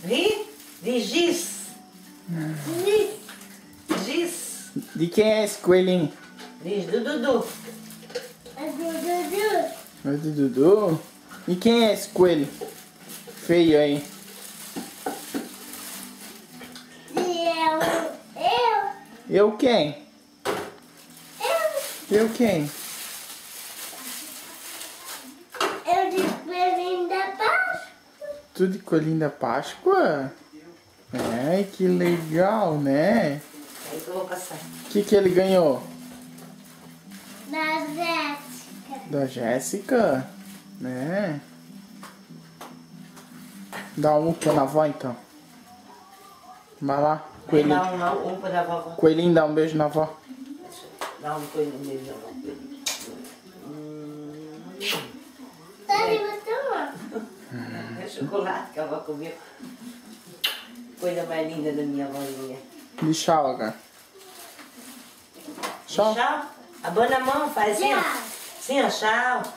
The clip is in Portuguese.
De giz. Giz. De quem é esse coelhinho? Diz do Dudu. É do Dudu. É do Dudu? E quem é esse coelho feio aí? Eu quem? Eu quem? Eu de coelhinho da Páscoa. Tudo de coelhinho da Páscoa? É, que legal, né? Aí que eu vou passar. O que ele ganhou? Da Jéssica. Da Jéssica? Né? Dá um pra na avó então. Vai lá, coelhinho. Dá um pra vovó. Coelhinho, dá um beijo na avó. Dá um coelhinho mesmo, já vou. Tá de tomar. É chocolate que a avó comeu. Coisa mais linda da minha avózinha. De tchau agora. Tchau. Tchau. Abana a mão, faz assim, ó. Tchau. Assim, ó, tchau.